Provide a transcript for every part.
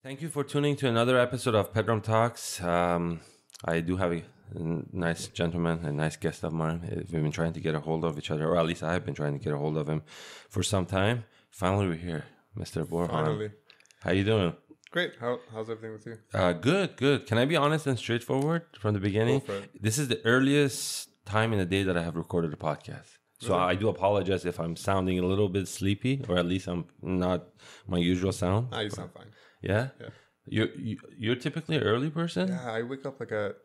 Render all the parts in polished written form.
Thank you for tuning to another episode of Pedram Talks. I do have a nice gentleman, a nice guest of mine. We've been trying to get a hold of each other, or at least I've been trying to get a hold of him for some time. Finally, we're here, Mr. Borhan. Finally. How you doing? Great. How's everything with you? Good. Can I be honest and straightforward from the beginning? Go for it. This is the earliest time in the day that I have recorded a podcast. So I do apologize if I'm sounding a little bit sleepy, or at least I'm not my usual sound. Nah, you sound fine. Yeah? Yeah. You're typically an early person? Yeah, I wake up like at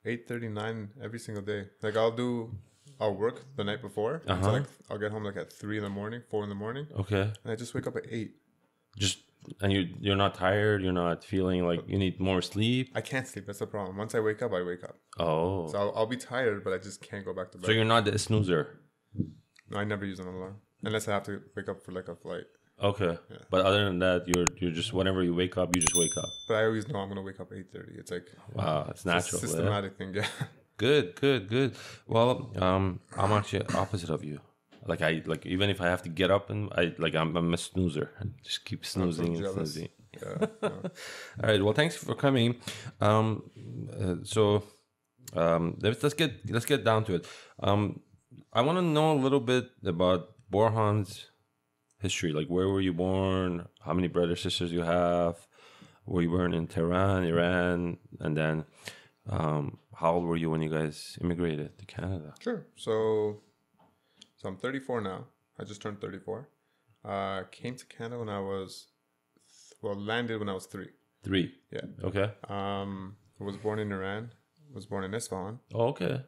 8:39 every single day. Like I'll work the night before. So like I'll get home like at 3 in the morning, 4 in the morning. Okay. And I just wake up at 8. And you're not tired, you're not feeling like you need more sleep? I can't sleep. That's the problem. Once I wake up, I wake up. Oh. So I'll be tired, but I just can't go back to bed. So you're not the snoozer? No, I never use an alarm. Unless I have to wake up for like a flight. Okay. Yeah. But other than that, you're just, whenever you wake up, you just wake up. But I always know I'm going to wake up at 8:30. It's like... Wow, it's natural. It's a systematic thing, yeah. Good. Well, I'm actually opposite of you. Like even if I have to get up and I'm a snoozer. I just keep snoozing and snoozing. Yeah. All right. Well, thanks for coming. Let's get down to it. I want to know a little bit about Borhan's history. Like, where were you born? How many brothers, sisters you have? Were you born in Tehran, Iran? And then, how old were you when you guys immigrated to Canada? Sure. So I'm 34 now. I just turned 34. Came to Canada when I was, landed when I was 3. 3. Yeah. Okay. I was born in Iran. Was born in Isfahan. Oh, okay.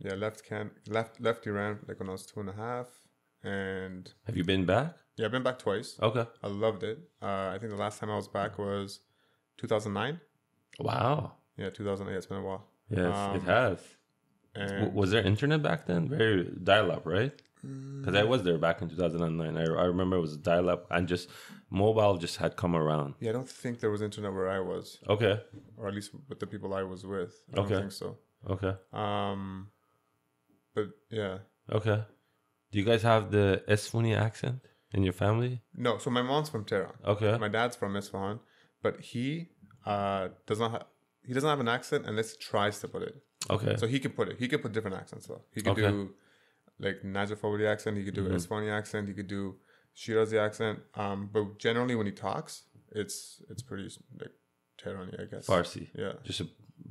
Left Iran like when I was 2.5. And have you been back? Yeah, I've been back twice. Okay. I loved it. I think the last time I was back was 2009. Wow. Yeah, 2008. It's been a while. Yes, it has. And was there internet back then? Very dial-up, right? Because I was there back in 2009. I remember it was dial-up, and just mobile just had come around. Yeah, I don't think there was internet where I was. Okay. Or at least with the people I was with. I don't think so. Okay. But yeah. Okay. Do you guys have the Isfahani accent in your family? No. So my mom's from Tehran. Okay. My dad's from Isfahan, but he doesn't have an accent unless he tries to put it. Okay. So he can put it. He could put different accents though. He could do like Najafawali accent. He could do Isfahani accent. He could do Shirazi accent. But generally when he talks, it's pretty like Tehrani, I guess. Farsi. Yeah. Just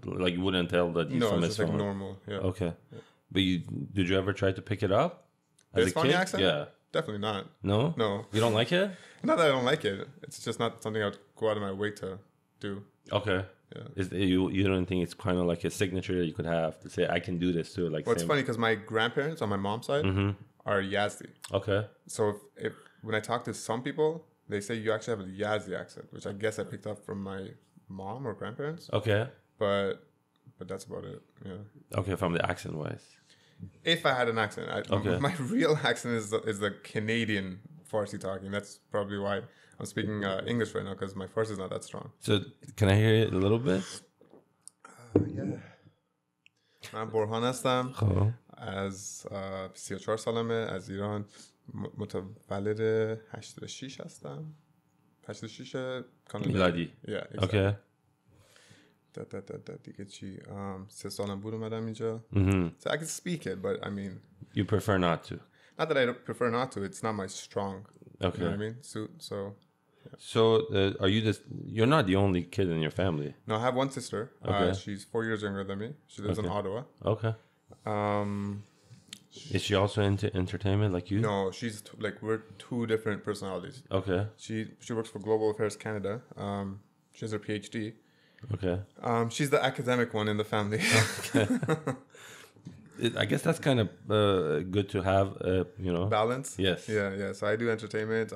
like you wouldn't tell that he's from Isfahan. No, it's like normal. Yeah. Okay. Yeah. But did you ever try to pick it up? As a kid? Accent? Yeah. Definitely not. No? No. You don't like it? Not that I don't like it. It's just not something I would go out of my way to do. Okay. Yeah. You don't think it's kind of like a signature that you could have to say, I can do this too? Like, well, it's funny because my grandparents on my mom's side are Yazdi. Okay. So if when I talk to some people, they say you actually have a Yazdi accent, which I guess I picked up from my mom or grandparents. Okay. But that's about it. Yeah. Okay, from the accent wise. If I had an accent, my real accent is the Canadian Farsi talking. That's probably why I'm speaking English right now, because my Farsi is not that strong. So can I hear it a little bit? Yeah. من برهان هستم. از 34 سالمه، از ایران، متولد 86 هستم. 86 کانادا. میلادی. Yeah, exactly. Okay. دیگه چی 3 سالم بود اومدم اینجا. So I can speak it, but I mean you prefer not to. Not that I prefer not to. It's not my strong. Okay. You know what I mean? So yeah. So are you you're not the only kid in your family? No, I have one sister. Okay. She's 4 years younger than me. She lives in Ottawa. Okay. Is she also into entertainment like you? No, she's we're 2 different personalities. Okay. She works for Global Affairs Canada. She has her PhD. Okay. She's the academic one in the family. Okay. I guess that's kind of good to have, balance. Yes. Yeah. So I do entertainment.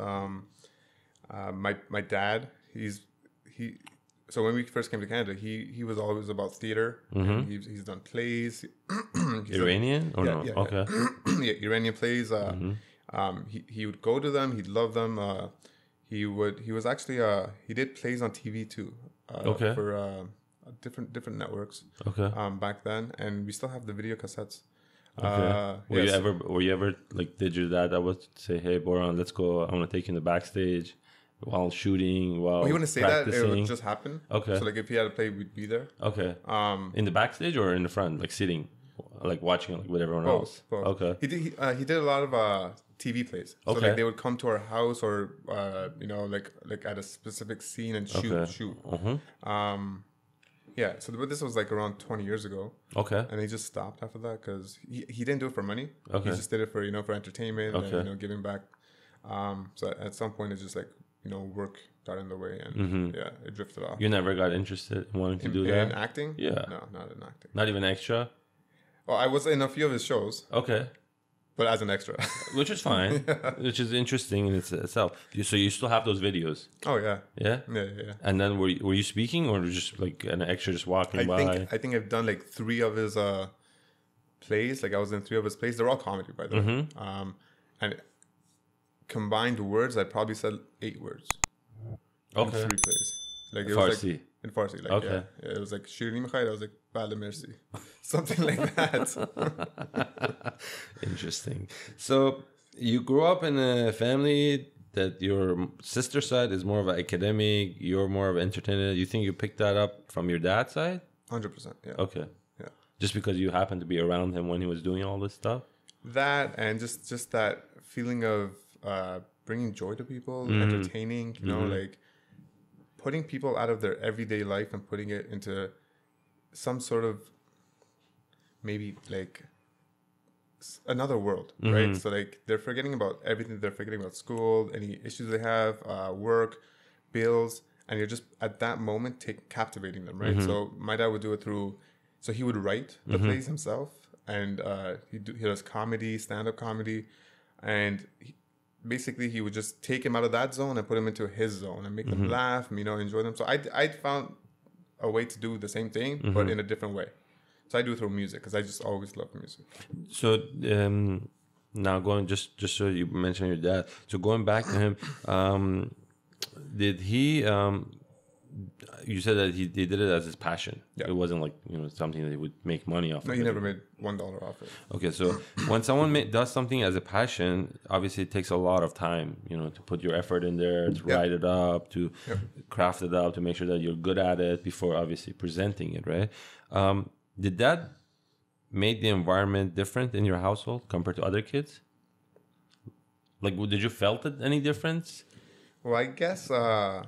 My dad, so when we first came to Canada, he was always about theater. And he's done plays. Iranian or no? Yeah, okay. Yeah, Iranian plays. He would go to them. He'd love them. He was actually he did plays on TV too. For different networks. Okay. Back then, and we still have the video cassettes. Okay. Were you ever like, did your dad that was say, hey Borhan, let's go, I want to take you in the backstage while shooting, while he wouldn't say practicing? that. It would just happen. Okay. So like if he had to play, we'd be there. Okay. In the backstage or in the front, like sitting, like watching like with everyone else? Both. Okay. He did a lot of TV plays. So Okay. like they would come to our house or like at a specific scene and shoot. Yeah. So this was like around 20 years ago. Okay. And he just stopped after that because he didn't do it for money. Okay. He just did it for for entertainment and giving back. So at some point it's just like work got in the way and it drifted off. You never got interested in wanting to do that? In acting? Yeah. No, not in acting. Not even extra? Well, I was in a few of his shows. Okay. But as an extra. Which is fine. Which is interesting in itself. So you still have those videos? Oh, yeah. Yeah? Yeah. And then were you speaking or just like an extra just walking by? I think I've done like 3 of his plays. Like I was in 3 of his plays. They're all comedy, by the way. And combined words, I probably said 8 words. Okay. In 3 plays. Like it Farsi. was like in Farsi. Like, Okay. Yeah. It was like ریمیکس. I was like bale merci. Something like that. Interesting. So you grew up in a family that your sister side is more of an academic, you're more of an entertainer. You think you picked that up from your dad's side? 100%. Yeah. Okay. Yeah. Just because you happened to be around him when he was doing all this stuff? That and just that feeling of bringing joy to people, entertaining, like putting people out of their everyday life and putting it into some sort of maybe like another world, right? So like they're forgetting about everything. They're forgetting about school, any issues they have, work, bills, and you're just at that moment captivating them, right? So my dad would do it so he would write the plays himself, and he does comedy, stand-up comedy, and basically he would just take him out of that zone and put him into his zone and make them laugh, enjoy them. So I found a way to do the same thing, but in a different way. So I do it through music because I just always loved music. So now going just so you mentioned your dad. So going back to him, did he? You said that he did it as his passion. Yeah. It wasn't like something that he would make money off. No, he never made $1 off it. Okay, so when someone does something as a passion, obviously it takes a lot of time, to put your effort in there, to write it up, to craft it up, to make sure that you're good at it before obviously presenting it, right? Did that make the environment different in your household compared to other kids? Like, did you felt it any difference? Well, I guess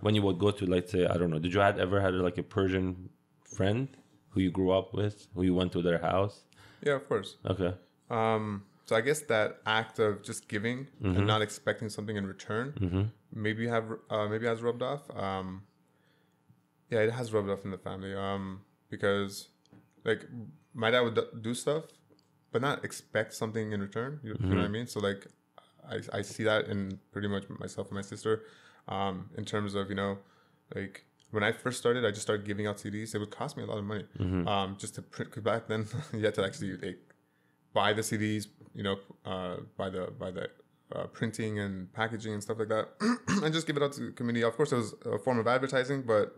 when you would go to, let's say, I don't know, did you ever had like a Persian friend who you grew up with, who you went to their house? Yeah, of course. Okay. So I guess that act of just giving and not expecting something in return maybe has rubbed off. Yeah, it has rubbed off in the family. Because like my dad would do stuff, but not expect something in return. You know what I mean? So like I see that in pretty much myself and my sister. In terms of like when I first started, I just started giving out CDs. It would cost me a lot of money just to print. Because back then you had to actually like buy the CDs, buy the printing and packaging and stuff like that, and just give it out to the community. Of course, it was a form of advertising, but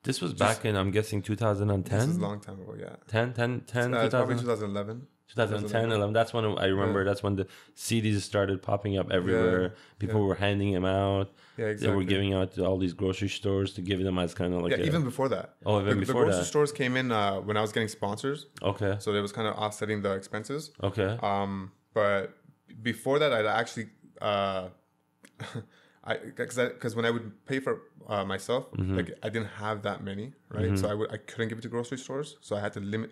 this was back in, I'm guessing, 2010. This is a long time ago, yeah. 10, probably 2011. 2010, 11. That's when I remember. That's when the CDs started popping up everywhere. People were handing them out. Yeah, exactly. They were giving out to all these grocery stores to give them as kind of like even before that. Oh, even before that. The grocery stores came in when I was getting sponsors. Okay. So it was kind of offsetting the expenses. Okay. But before that, I'd actually because when I would pay for myself, like I didn't have that many, right? So I couldn't give it to grocery stores, so I had to limit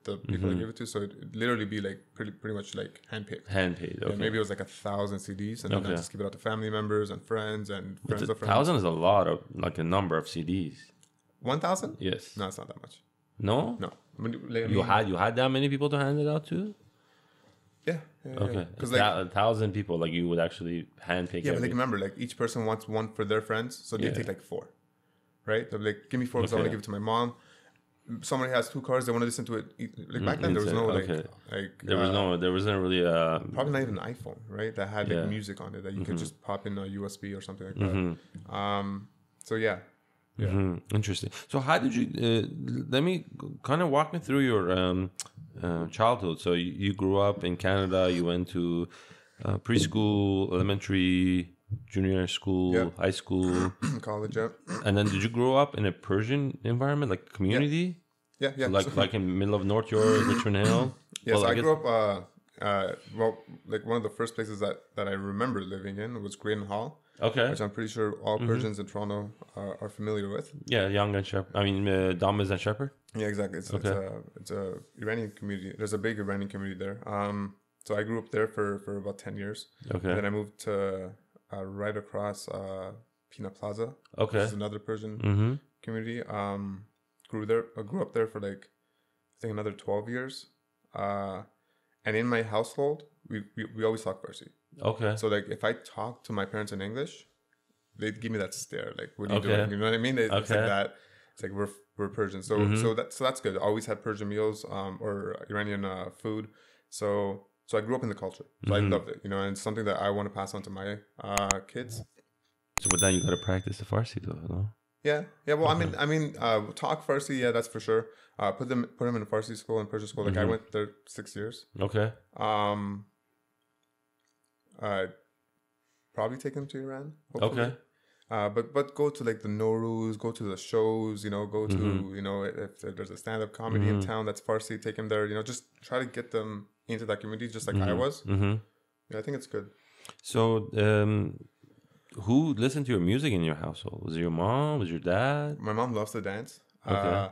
the people I give it to. So it'd literally be like pretty much like handpicked. Okay. Yeah, maybe it was like 1,000 CDs, and then I just give it out to family members and friends and friends of friends. 1,000 is a lot of like a number of CDs. 1,000? Yes. No, it's not that much. No. You had that many people to hand it out to? Yeah. Okay. Because like 1,000 people, like you would actually handpick. Yeah, but like remember, like each person wants one for their friends, so they take like 4, right? They're like, give me 4 because I want to give it to my mom. Somebody has 2 cars, they want to listen to it. Like back then, there was no like there wasn't really a probably not even an iPhone, right? That had like music on it that you could just pop in a USB or something like that. So yeah. Interesting. So how did you? Let me kind of walk me through your childhood. So you grew up in Canada. You went to Preschool, elementary, junior school, high school, college. Yeah. And then did you grow up in a Persian environment, like community? Yeah. So like in the middle of North York, Richmond Hill? Yes, I grew up, like one of the first places that I remember living in was Graydon Hall. Okay. Which I'm pretty sure all Persians in Toronto are familiar with. Yeah, Young and Shepherd. I mean, Damas and Shepherd. Yeah, exactly. It's a Iranian community. There's a big Iranian community there. So I grew up there for about 10 years. Okay. And then I moved to right across Pina Plaza. Okay. Which is another Persian community. Grew up there for like I think another 12 years. And in my household, we always talk Farsi. Okay. So like if I talk to my parents in English, they'd give me that stare, like, what are you doing? You know what I mean? It's like that. It's like we're Persian. So that's good. I always had Persian meals or Iranian food. So I grew up in the culture. So I loved it, and it's something that I want to pass on to my kids. So but then you gotta practice the Farsi though, no? Yeah. Well, I mean, talk Farsi. Yeah, that's for sure. Put them in a Farsi school and Persian school. Like I went there 6 years. Okay. Probably take them to Iran. Hopefully. Okay. But go to like the Nowruz, go to the shows. Go to if there's a stand-up comedy in town that's Farsi, take them there. Just try to get them into that community, just like I was. Yeah, I think it's good. So, who listened to your music in your household? Was it your mom? Was it your dad? My mom loves to dance. Okay.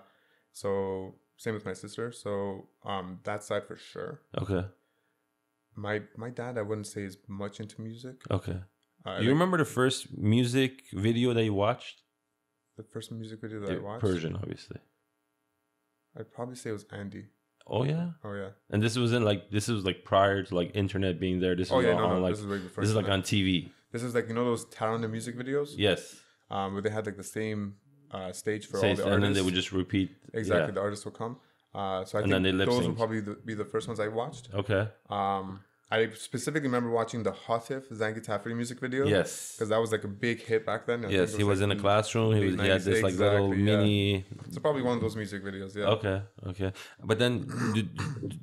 So same with my sister. So that side for sure. Okay. My dad, I wouldn't say is much into music. Okay. Do you remember the first music video that you watched? The first music video that I watched? Persian, obviously. I'd probably say it was Andy. Oh yeah. Oh yeah. And this was like prior to like internet being there. This was this is way before. This is like on TV. This is like those Tarana music videos. Yes. Where they had like the same stage for all the artists, and then they would just repeat. Exactly, the artists would come. So I think those would probably be the first ones I watched. Okay. I specifically remember watching the Hatif Zangi Tafri music video. Yes. Because that was like a big hit back then. Yes, he was in a classroom. He had this like little mini. So probably one of those music videos, yeah. Okay. But then,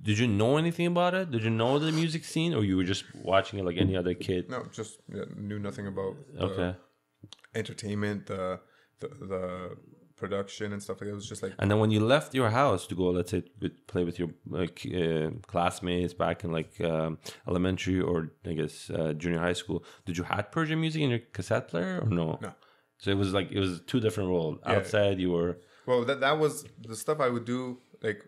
did you know anything about it? Did you know the music scene, or you were just watching it like any other kid? No, just knew nothing about entertainment, the production and stuff like that. It was just like. And then when you left your house to go, let's say, play with your classmates back in like elementary or I guess junior high school, did you have Persian music in your cassette player or no? No. So it was two different worlds. Outside you were. Well, that was the stuff I would do. Like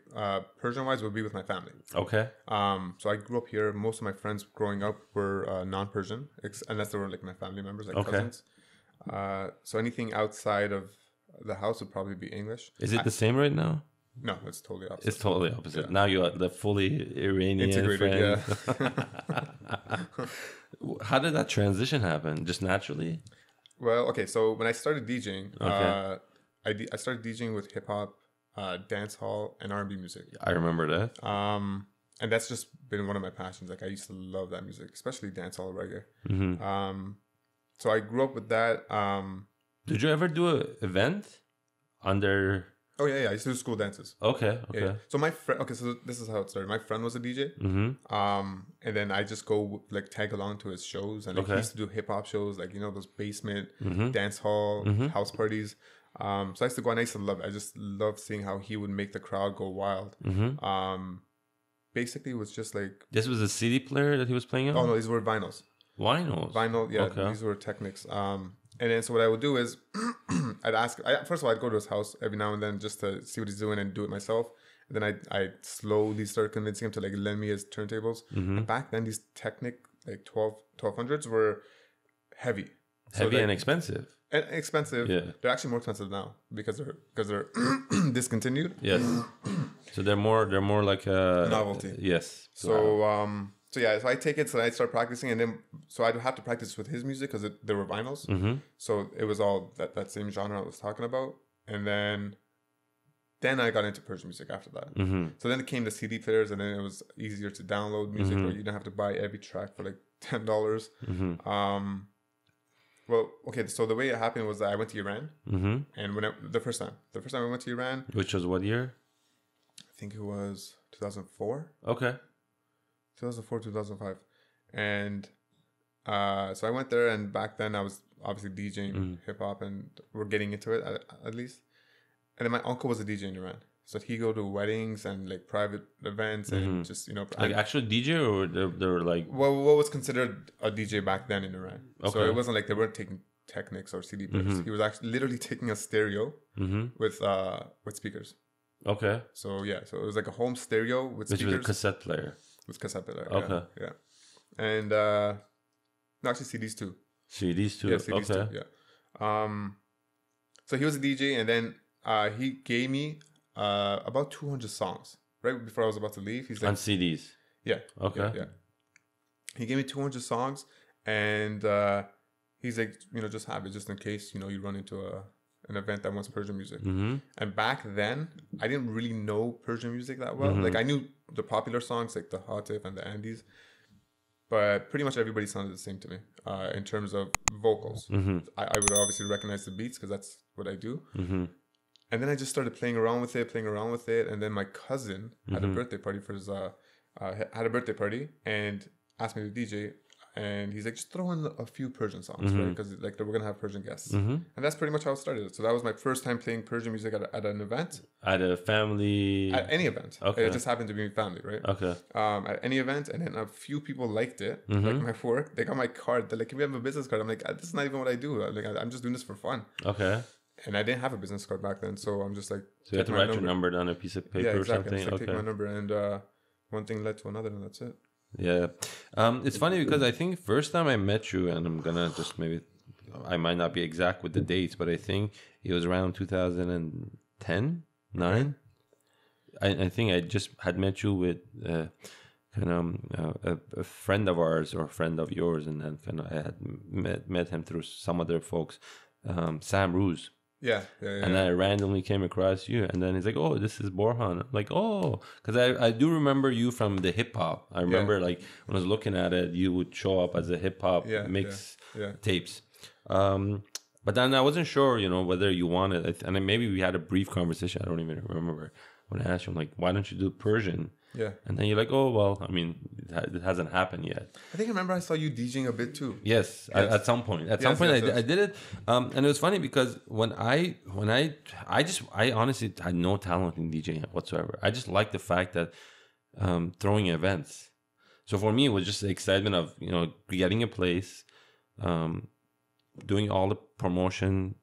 Persian wise would be with my family. Okay. So I grew up here. Most of my friends growing up were non-Persian, unless they were like my family members, like cousins. So anything outside of the house would probably be English. Is it the same right now? No, it's totally opposite. It's totally opposite. Yeah. Now you are the fully Iranian integrated. Friend. Yeah. How did that transition happen? Just naturally? Well, okay. So when I started DJing, I started DJing with hip hop, dance hall, and R&B music. I remember that. And that's just been one of my passions. Like I used to love that music, especially dance hall reggae. So I grew up with that. Did you ever do an event under? Oh yeah. I used to do school dances. Okay. Yeah. So my friend. Okay, so this is how it started. My friend was a DJ. And then I just go like tag along to his shows, and he used to do hip hop shows, like those basement dance hall house parties. So I used to go and I used to love it. I just loved seeing how he would make the crowd go wild. Basically, it was just like this was a CD player that he was playing on. Oh no, these were vinyls. Vinyl, yeah. Okay. These were Technics. And then so what I would do is I'd ask. First of all, I'd go to his house every now and then just to see what he's doing and do it myself. And then I slowly started convincing him to like lend me his turntables. And back then, these Technic like 1200s were heavy, and expensive. And expensive. Yeah. They're actually more expensive now because they're discontinued. Yes. So they're more like a novelty. Yes. So I take it, so I start practicing, and then so I'd have to practice with his music because there were vinyls. So it was all that same genre I was talking about, and then I got into Persian music after that. So then it came the CD players, and then it was easier to download music, where you didn't have to buy every track for like $10. Well, okay, so the way it happened was that I went to Iran, and the first time I went to Iran, which was what year? I think it was 2004. Okay. 2004, 2005. And so I went there, and back then I was obviously DJing hip hop, and we're getting into it at least. And then my uncle was a DJ in Iran, so he go to weddings and like private events and just like actual DJ, or they were like what was considered a DJ back then in Iran. Okay. So it wasn't like they weren't taking Technics or CD players. He was actually literally taking a stereo with speakers. Okay. So yeah, so it was like a home stereo with speakers. Which was a cassette player. With cassette player. Okay. Yeah. And no, actually CDs too. CDs too. Yeah, CDs okay. too. Yeah. So he was a DJ, and then he gave me about 200 songs right before I was about to leave. He's like, on CDs. Yeah. Okay. Yeah. He gave me 200 songs, and he's like, just have it just in case you run into an event that wants Persian music. And back then, I didn't really know Persian music that well. Like I knew the popular songs like the Hatif and the Andes, but pretty much everybody sounded the same to me in terms of vocals. I would obviously recognize the beats because that's what I do. And then I just started playing around with it. And then my cousin had a birthday party for his and asked me to DJ. And he's like, just throw in a few Persian songs, right? Because like we're gonna have Persian guests, and that's pretty much how it started. So that was my first time playing Persian music at an event, at a family, at any event. Okay, it just happened to be family, right? Okay. At any event, and then a few people liked it, like my work. They got my card. They're like, "Can we have a business card?" I'm like, "This is not even what I do. I'm just doing this for fun." Okay. And I didn't have a business card back then, so I'm just like, so you had to write your number down on a piece of paper or something. Yeah, exactly. Take my number, and one thing led to another, and that's it. Yeah. It's funny because I think first time I met you, and I'm gonna just I might not be exact with the dates, but I think it was around 2010, 9. I think I just had met you with a friend of ours or a friend of yours, and then I had met him through some other folks, Sam Ruse. Yeah. And I randomly came across you, and then he's like, "Oh, this is Borhan." I'm like, "Oh," because I do remember you from the hip hop. I remember like when I was looking at it, you would show up as a hip hop mix tapes. But then I wasn't sure, whether you wanted it, and then maybe we had a brief conversation. I don't even remember when I asked you, I'm like, "Why don't you do Persian?" Yeah. And then you're like, "Oh, well, I mean, it hasn't happened yet." I think I remember I saw you DJing a bit too. Yes. At some point. I did it. And it was funny because when I honestly had no talent in DJing whatsoever. I just liked the fact that throwing events. So for me, it was just the excitement of, getting a place, doing all the promotion,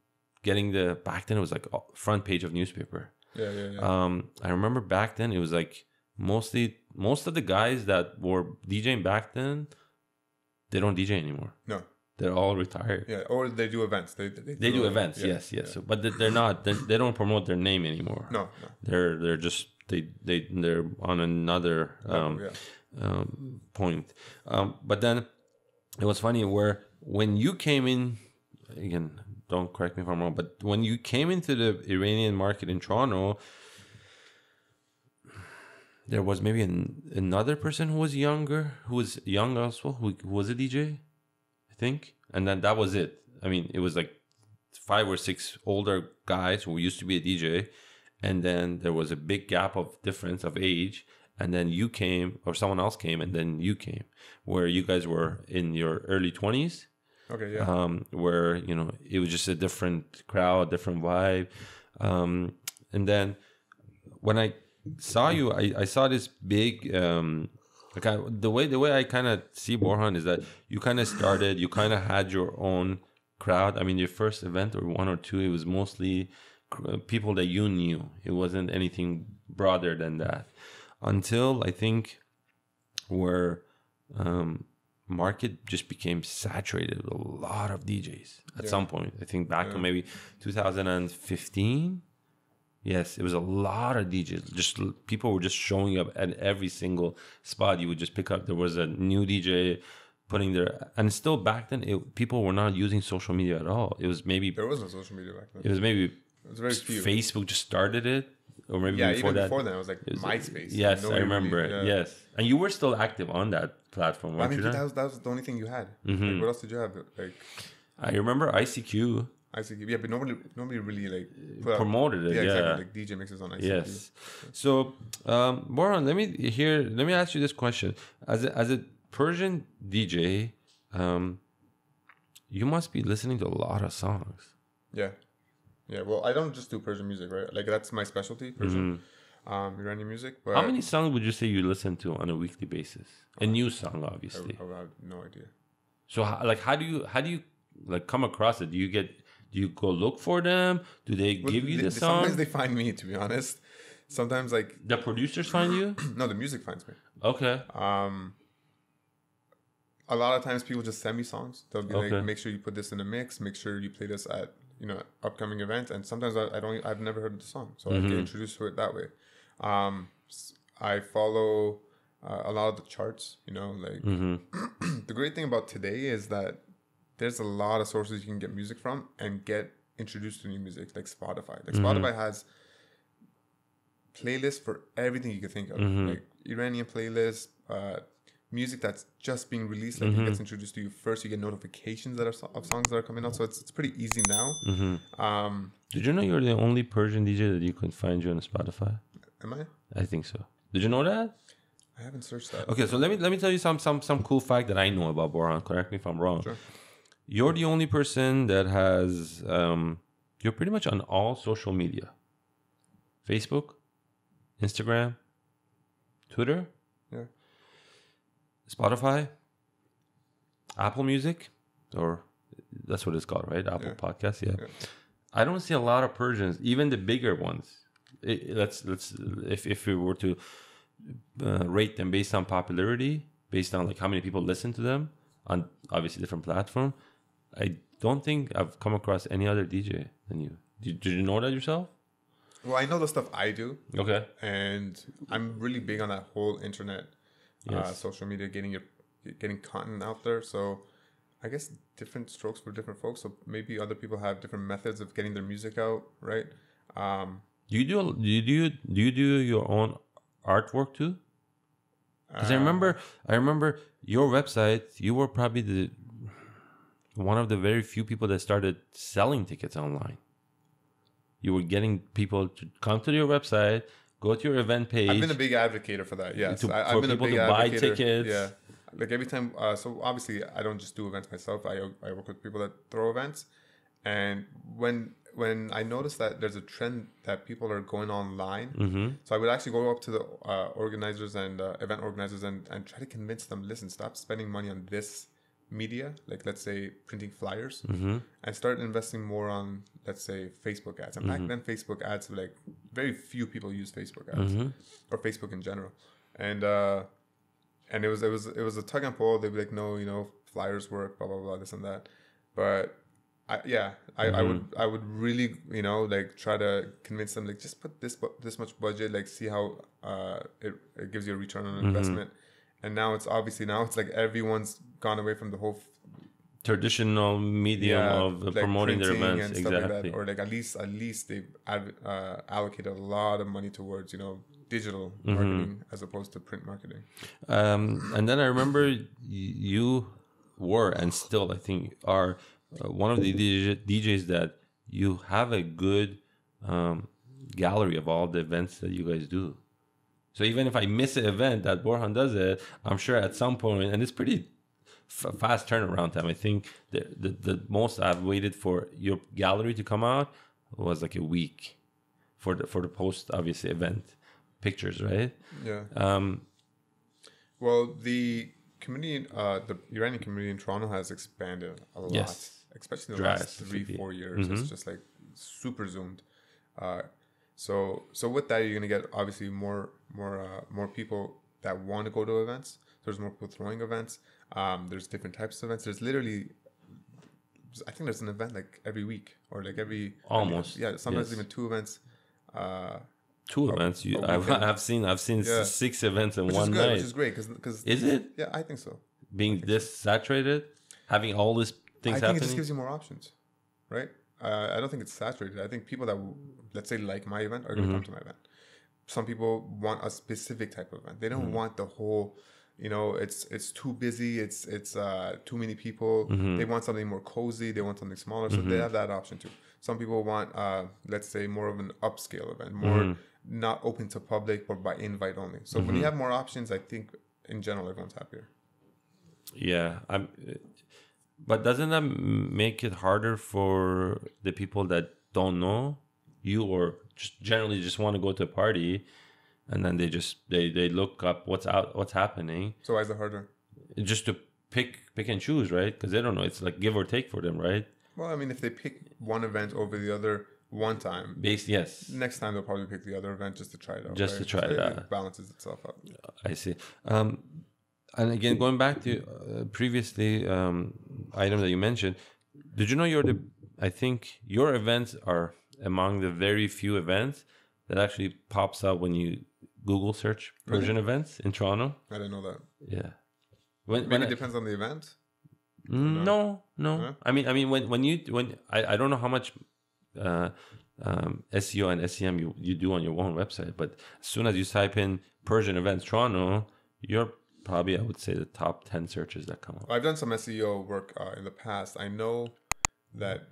getting back then it was like front page of newspaper. Yeah. I remember back then it was like, most of the guys that were DJing back then, they don't DJ anymore. No, they're all retired. Yeah, or they do events. They do events. Yes. Yeah. So, but they're not. They don't promote their name anymore. No. They're just they're on another point. But then it was funny where when you came in, again, don't correct me if I'm wrong, but when you came into the Iranian market in Toronto, there was maybe another person who was young also, who was a DJ, I think. And then that was it. I mean, it was like 5 or 6 older guys who used to be a DJ. And then there was a big gap of difference of age. And then you came, or someone else came, and then you came, where you guys were in your early 20s. Okay, yeah. Where, it was just a different crowd, different vibe. And then when I saw you, I saw this big the way I kind of see Borhan is that you kind of started, you kind of had your own crowd. I mean, your first event or 1 or 2, it was mostly people that you knew. It wasn't anything broader than that until I think where market just became saturated with a lot of DJs at some point. I think back in maybe 2015. Yes, it was a lot of DJs. Just people were just showing up at every single spot. You would just pick up. There was a new DJ putting their, and still back then, people were not using social media at all. It was maybe there was no social media back then. It was maybe very few. Facebook just started it, or maybe before that, it was like MySpace. Yes, I remember it. Yeah. Yes, and you were still active on that platform. Well, I mean, that was the only thing you had. Like, what else did you have? Like, I remember ICQ. Yeah, but nobody really like promoted it. Yeah, exactly. Like DJ mixes on ICQ. Yes. So, Borhan, let me ask you this question: as a Persian DJ, you must be listening to a lot of songs. Yeah. Well, I don't just do Persian music, right? Like that's my specialty, Persian, Iranian music. But how many songs would you say you listen to on a weekly basis? A new song, obviously. I have no idea. So, how do you like come across it? Do you go look for them? Do they give you the song? Sometimes they find me, to be honest. Sometimes like the producers find you. No, the music finds me. Okay. A lot of times people just send me songs. They'll be like, make sure you put this in a mix. Make sure you play this at upcoming events. And sometimes I've never heard of the song, so I get introduced to it that way. I follow a lot of the charts. The great thing about today is that there's a lot of sources you can get music from and get introduced to new music, like Spotify. Like Spotify has playlists for everything you can think of, like Iranian playlists, music that's just being released, like it gets introduced to you first. You get notifications of songs that are coming out, so it's pretty easy now. Did you know you're the only Persian DJ that you can find you on Spotify? Am I? I think so. Did you know that? I haven't searched that. Okay, so let me tell you some cool fact that I know about Borhan. Correct me if I'm wrong. Sure. You're the only person that has you're pretty much on all social media. Facebook, Instagram, Twitter, Spotify, Apple Music, or that's what it's called, right? Apple Podcasts, yeah. I don't see a lot of Persians, even the bigger ones. Let's if we were to rate them based on popularity, based on like how many people listen to them on obviously different platform, I don't think I've come across any other DJ than you. Did you know that yourself? Well, I know the stuff I do. Okay. And I'm really big on that whole internet, social media, getting content out there. So I guess different strokes for different folks. So maybe other people have different methods of getting their music out, right? Do you do your own artwork too? Because I remember your website. You were probably one of the very few people that started selling tickets online. You were getting people to come to your website, go to your event page. I've been a big advocate for that. Yes, I've been a big advocate. Buy tickets. Yeah, like every time. So obviously, I don't just do events myself. I work with people that throw events, and when I noticed that there's a trend that people are going online, so I would actually go up to the organizers and event organizers and try to convince them, listen, stop spending money on this media, like let's say printing flyers, and start investing more on, let's say, Facebook ads. And back then, Facebook ads, like very few people use Facebook ads or Facebook in general, and it was a tug and pull. They'd be like, no, flyers work, blah blah blah, this and that, but. I would really like try to convince them, like, just put this much budget, like see how it gives you a return on investment. And now it's like everyone's gone away from the whole traditional medium of like promoting their events, and stuff like that, or like at least they've allocated a lot of money towards digital marketing as opposed to print marketing. And then I remember you were, and still I think are, one of the DJs that you have a good gallery of all the events that you guys do. So even if I miss an event that Borhan does it, I'm sure at some point, and it's pretty fast turnaround time. I think the most I've waited for your gallery to come out was like a week for the post, obviously, event pictures, right? Yeah. Well, the community, the Iranian community in Toronto has expanded a lot. Yes. Especially in the last 3-4 years. It's just like super zoomed. So with that, you're gonna get obviously more people that want to go to events. There's more people throwing events. There's different types of events. There's literally, I think there's an event like every week or like almost. Sometimes even 2 events. 2 events. I've seen 6 events in one night, which is great because is it? Yeah, I think so. Being this saturated, having all these things happening, it just gives you more options, right? I don't think it's saturated. I think people that, let's say, like my event are going to come to my event. Some people want a specific type of event. They don't want the whole, it's too busy. It's too many people. They want something more cozy. They want something smaller. So they have that option too. Some people want, let's say, more of an upscale event, more not open to public, but by invite only. So when you have more options, I think in general everyone's happier. Yeah, but doesn't that make it harder for the people that don't know you or just generally just want to go to a party, and then they look up what's happening? So why is it harder? Just to pick and choose, right? Because they don't know. It's like give or take for them, right? Well, I mean, if they pick one event over the other one time, Yes. next time they'll probably pick the other event just to try it out. Just right? to try so it out. It balances itself out. I see. And again, going back to previously item that you mentioned, did you know I think your events are among the very few events that actually pops up when you Google search Persian events in Toronto? I didn't know that. Yeah. Maybe it depends on the event. No. Huh? I mean, when I don't know how much SEO and SEM you do on your own website, but as soon as you type in Persian events Toronto, you're probably, I would say, the top 10 searches that come up. I've done some SEO work in the past. I know that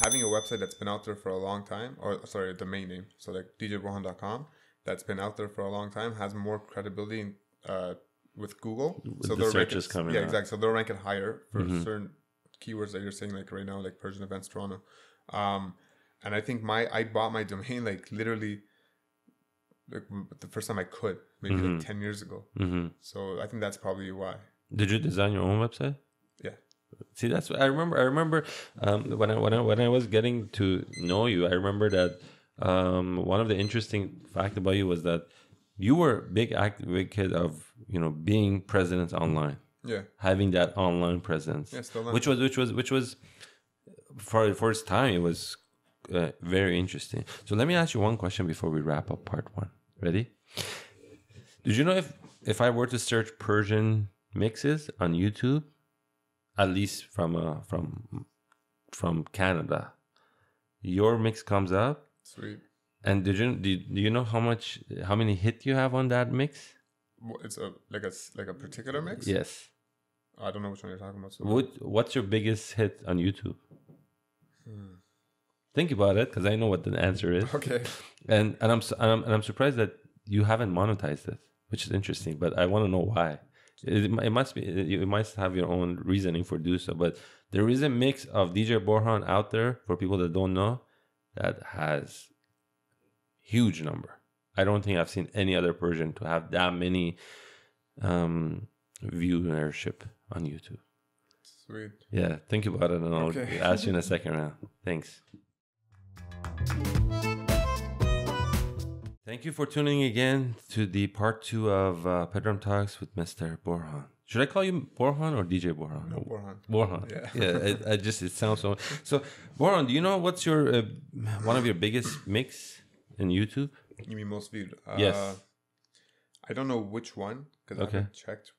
having a website that's been out there for a long time, or sorry, a domain name, so like djborhan.com, that's been out there for a long time, has more credibility with Google. So the searches coming out. Exactly. So they'll rank it higher for certain keywords that you're saying, like right now, like Persian events Toronto. And I think I bought my domain like literally like the first time I could, maybe like 10 years ago. So I think that's probably why. Did you design your own website? Yeah. See, that's what I remember. I remember when I was getting to know you, I remember that one of the interesting facts about you was that you were a big advocate of being present online. Yeah. Having that online presence. Yeah, still which was for the first time it was very interesting. So let me ask you one question before we wrap up part 1. Ready? Did you know if I were to search Persian mixes on YouTube, at least from Canada, your mix comes up? Sweet. And do you know how many hits you have on that mix? It's like a particular mix? Yes. I don't know which one you're talking about. So What's your biggest hit on YouTube? Think about it, because I know what the answer is. Okay. And I'm surprised that you haven't monetized it, which is interesting. But I want to know why. It must be, you must have your own reasoning for do so. But there is a mix of DJ Borhan out there for people that don't know that has huge number. I don't think I've seen any other Persian to have that many viewership on YouTube. Sweet. Yeah, think about it, and I'll ask you in a second round. Thanks. Thank you for tuning again to the part 2 of Pedram Talks with Mr. Borhan. Should I call you Borhan or DJ Borhan? No, Borhan. Borhan. Yeah. It sounds so. So, Borhan, do you know what's your one of your biggest mix in YouTube? You mean most viewed? Yes. I don't know which one because I haven't checked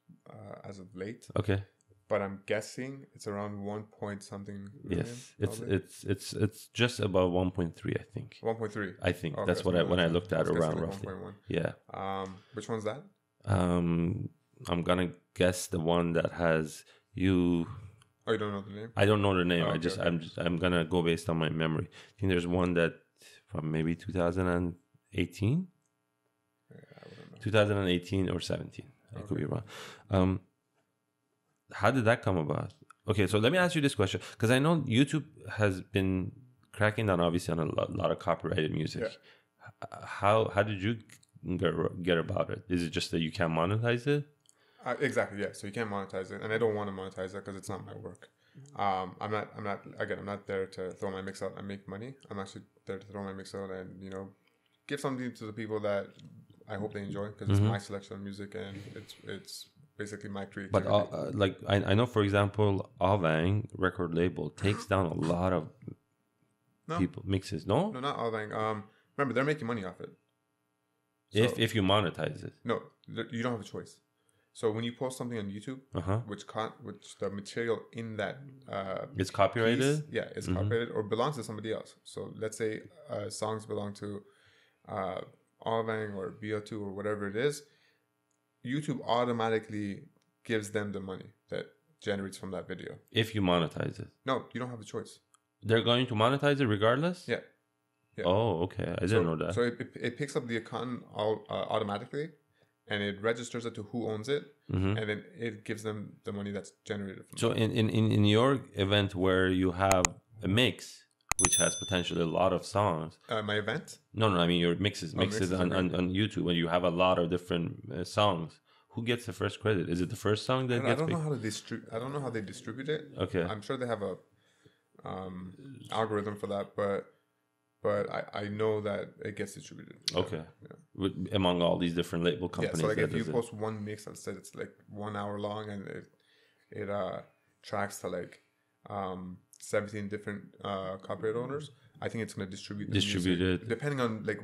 as of late. Okay. But I'm guessing it's around 1 point something million. Yes, it's just about 1.3, I think. 1.3. I think okay, that's what I looked at around roughly. 1.1. Yeah. Which one's that? I'm gonna guess the one that has you. Oh, you don't know the name? I don't know the name. Oh, I'm gonna go based on my memory. I think there's one that from maybe 2018. Yeah, I wouldn't know. 2018 or 17. I could be wrong. How did that come about? Okay, so let me ask you this question, because I know YouTube has been cracking down obviously on a lot of copyrighted music. Yeah. How did you get about it? Is it just that you can't monetize it? Exactly, yeah. So you can't monetize it, and I don't want to monetize it because it's not my work. I'm not there to throw my mix out and make money. I'm actually there to throw my mix out and give something to the people that I hope they enjoy, because it's my selection of music and it's basically my creativity. But like I know, for example, Avang record label takes down a lot of people mixes. No, not Avang. Remember, they're making money off it. So, if you monetize it. No, you don't have a choice. So when you post something on YouTube, which the material in that it's copyrighted. Piece, it's copyrighted or belongs to somebody else. So let's say songs belong to Avang or BO2 or whatever it is. YouTube automatically gives them the money that generates from that video. If you monetize it. No, you don't have a choice. They're going to monetize it regardless? Yeah. Oh, okay. I didn't know that. So it picks up the account automatically, and it registers it to who owns it. and then it gives them the money that's generated from So in your event where you have a mix, which has potentially a lot of songs. My event? No, I mean your mixes on YouTube, when you have a lot of different songs. Who gets the first credit? Is it the first song that gets? I don't know how they distribute it. Okay. I'm sure they have a algorithm for that, but I know that it gets distributed. Okay. Yeah. Among all these different label companies. Yeah, so like if you post one mix that said it's like 1 hour long and it tracks to like 17 different copyright owners, I think it's going to distribute it depending on like